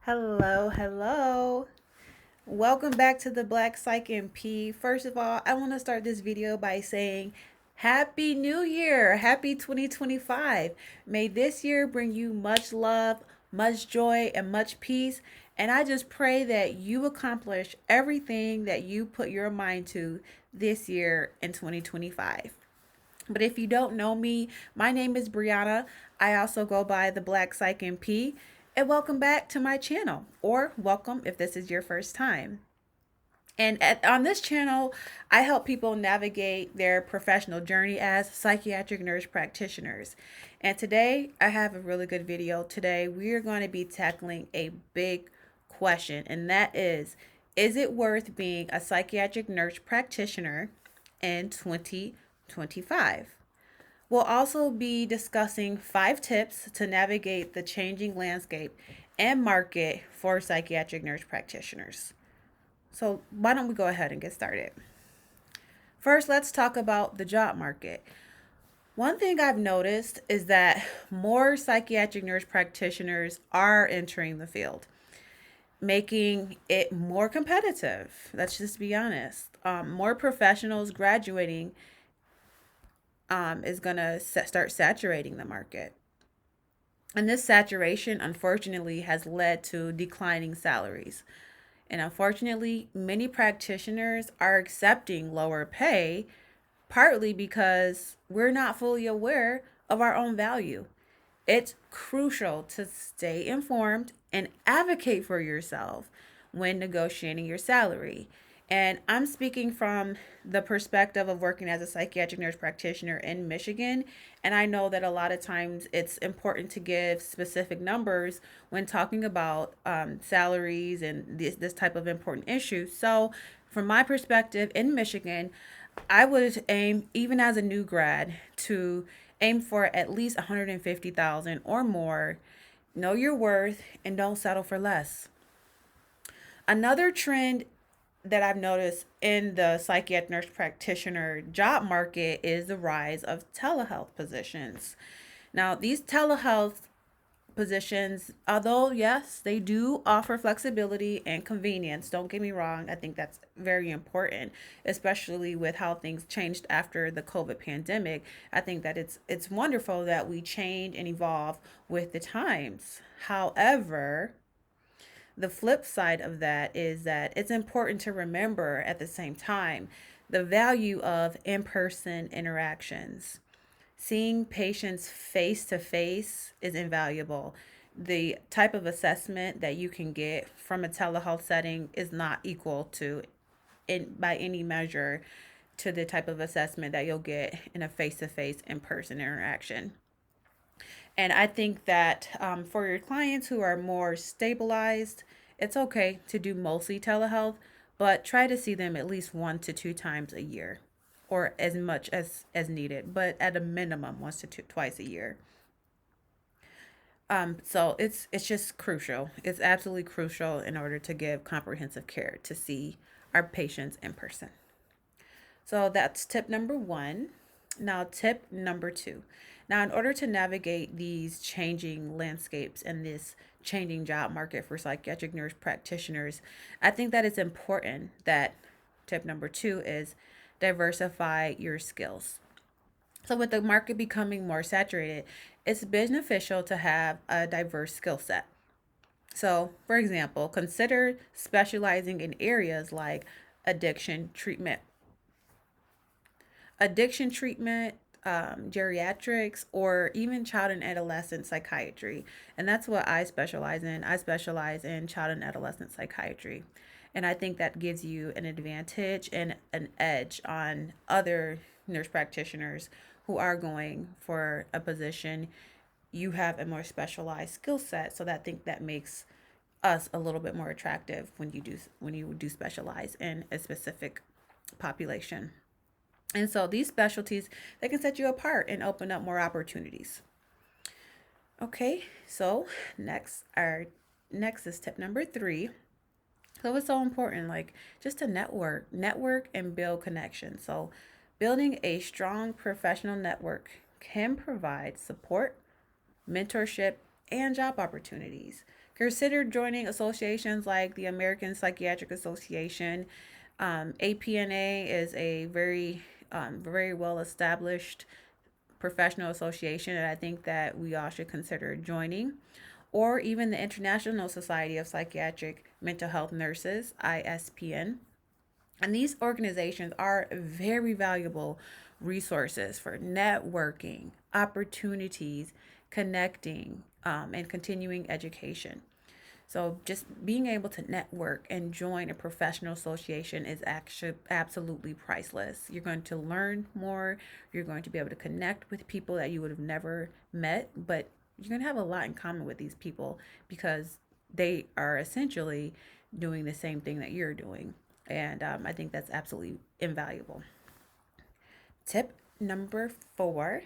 Hello, hello. Welcome back to the Black Psych NP. First of all, I want to start this video by saying Happy New Year. Happy 2025. May this year bring you much love, much joy, and much peace. And I just pray that you accomplish everything that you put your mind to this year in 2025. But if you don't know me, my name is Brianna. I also go by the Black Psych NP. And welcome back to my channel, or welcome if this is your first time. On this channel, I help people navigate their professional journey as psychiatric nurse practitioners. And today, I have a really good video. Today, we are going to be tackling a big question, and that is it worth being a psychiatric nurse practitioner in 2025? We'll also be discussing 5 tips to navigate the changing landscape and market for psychiatric nurse practitioners. So, why don't we go ahead and get started? First, let's talk about the job market. One thing I've noticed is that more psychiatric nurse practitioners are entering the field, making it more competitive. Let's just be honest. More professionals graduating is going to start saturating the market. And this saturation, unfortunately, has led to declining salaries. And unfortunately, many practitioners are accepting lower pay, partly because we're not fully aware of our own value. It's crucial to stay informed and advocate for yourself when negotiating your salary. And I'm speaking from the perspective of working as a psychiatric nurse practitioner in Michigan. And I know that a lot of times it's important to give specific numbers when talking about salaries and this type of important issue. So, from my perspective in Michigan, I would aim, even as a new grad, to aim for at least 150,000 or more. Know your worth and don't settle for less. Another trend that I've noticed in the psychiatric nurse practitioner job market is the rise of telehealth positions. Now, these telehealth positions, although yes, they do offer flexibility and convenience, don't get me wrong, I think that's very important, especially with how things changed after the COVID pandemic. I think that it's wonderful that we change and evolve with the times. However, the flip side of that is that it's important to remember at the same time the value of in-person interactions. Seeing patients face to face is invaluable. The type of assessment that you can get from a telehealth setting is not equal to, by any measure, to the type of assessment that you'll get in a face to face in person interaction. And I think that for your clients who are more stabilized, it's okay to do mostly telehealth, but try to see them at least 1 to 2 times a year, or as much as needed, but at a minimum twice a year. So it's just crucial. It's absolutely crucial in order to give comprehensive care to see our patients in person. So that's tip number one. Now, tip number two. Now, in order to navigate these changing landscapes and this changing job market for psychiatric nurse practitioners, I think that it's important that tip number two is diversify your skills. So, with the market becoming more saturated, it's beneficial to have a diverse skill set. So, for example, consider specializing in areas like addiction treatment, addiction treatment, geriatrics, or even child and adolescent psychiatry. And that's what I specialize in. I specialize in child and adolescent psychiatry. And I think that gives you an advantage and an edge on other nurse practitioners who are going for a position. You have a more specialized skill set, so that I think that makes us a little bit more attractive when you do specialize in a specific population. And so these specialties, they can set you apart and open up more opportunities. Okay, so next is tip number three. So it's so important, like, just to network and build connections. So building a strong professional network can provide support, mentorship, and job opportunities. Consider joining associations like the American Psychiatric Association. APNA is a very well established professional association that I think that we all should consider joining, or even the International Society of Psychiatric Mental Health Nurses, ISPN. And these organizations are very valuable resources for networking, opportunities, connecting, and continuing education. So just being able to network and join a professional association is actually absolutely priceless. You're going to learn more. You're going to be able to connect with people that you would have never met, but you're going to have a lot in common with these people because they are essentially doing the same thing that you're doing. And I think that's absolutely invaluable. Tip number 4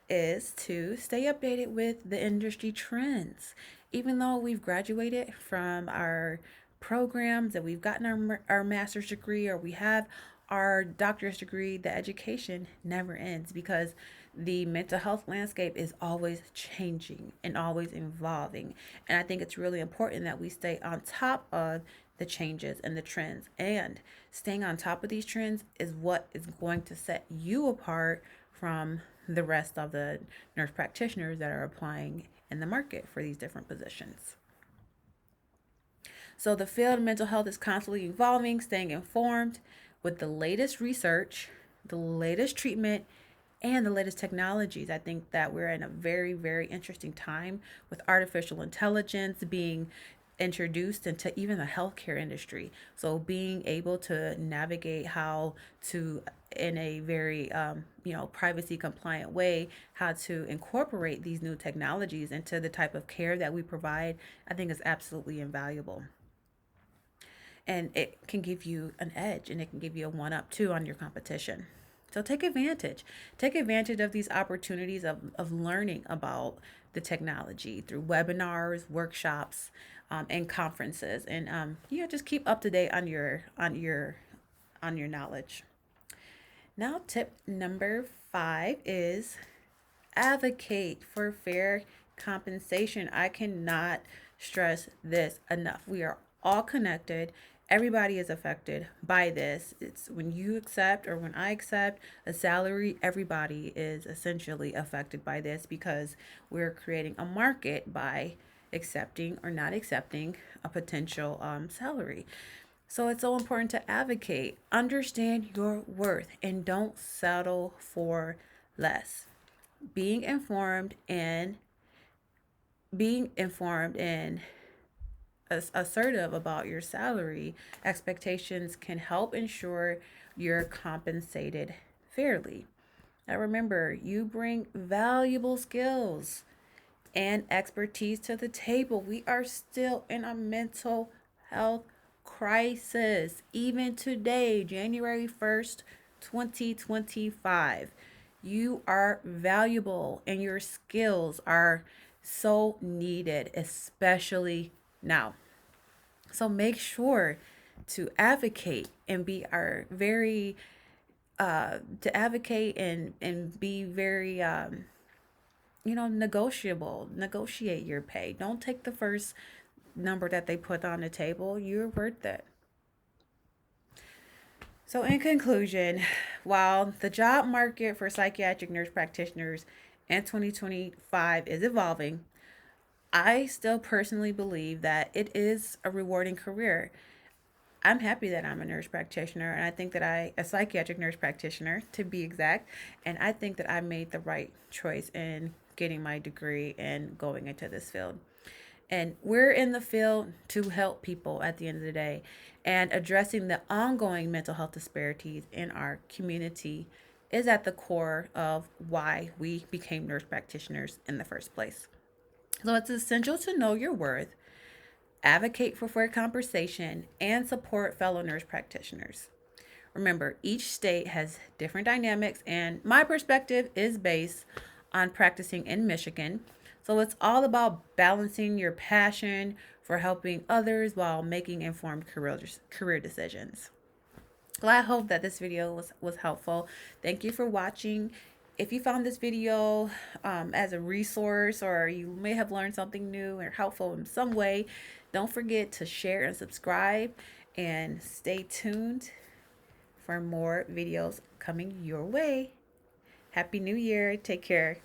is to stay updated with the industry trends. Even though we've graduated from our programs and we've gotten our master's degree or we have our doctorate degree, the education never ends because the mental health landscape is always changing and always evolving. And I think it's really important that we stay on top of the changes and the trends. And staying on top of these trends is what is going to set you apart from the rest of the nurse practitioners that are applying in the market for these different positions. So the field of mental health is constantly evolving, staying informed with the latest research, the latest treatment, and the latest technologies. I think that we're in a very, very interesting time with artificial intelligence being introduced into even the healthcare industry. So being able to navigate how to, in a very privacy compliant way, how to incorporate these new technologies into the type of care that we provide, I think is absolutely invaluable. And it can give you an edge and it can give you a 1-up too on your competition. So take advantage. Take advantage of these opportunities of learning about the technology through webinars, workshops, and conferences, and just keep up to date on your knowledge. Now, tip number 5 is advocate for fair compensation. I cannot stress this enough. We are all connected. Everybody is affected by this. It's when you accept or when I accept a salary, everybody is essentially affected by this because we're creating a market by accepting or not accepting a potential salary. So it's so important to advocate, understand your worth, and don't settle for less. Being informed and assertive about your salary expectations can help ensure you're compensated fairly. Now remember, you bring valuable skills and expertise to the table. We are still in a mental health crisis, even today, January 1st, 2025. You are valuable and your skills are so needed, especially now. So make sure to advocate and be our very to advocate and be very negotiate your pay. Don't take the first number that they put on the table. You're worth it. So in conclusion, while the job market for psychiatric nurse practitioners in 2025 is evolving, I still personally believe that it is a rewarding career. I'm happy that I'm a nurse practitioner, and I think that a psychiatric nurse practitioner to be exact, and I think that I made the right choice in getting my degree and going into this field. And we're in the field to help people at the end of the day, and addressing the ongoing mental health disparities in our community is at the core of why we became nurse practitioners in the first place. So it's essential to know your worth, advocate for fair compensation, and support fellow nurse practitioners. Remember, each state has different dynamics, and my perspective is based on practicing in Michigan. So it's all about balancing your passion for helping others while making informed career decisions. Well, I hope that this video was helpful. Thank you for watching. If you found this video as a resource, or you may have learned something new or helpful in some way, don't forget to share and subscribe, and stay tuned for more videos coming your way. Happy New Year. Take care.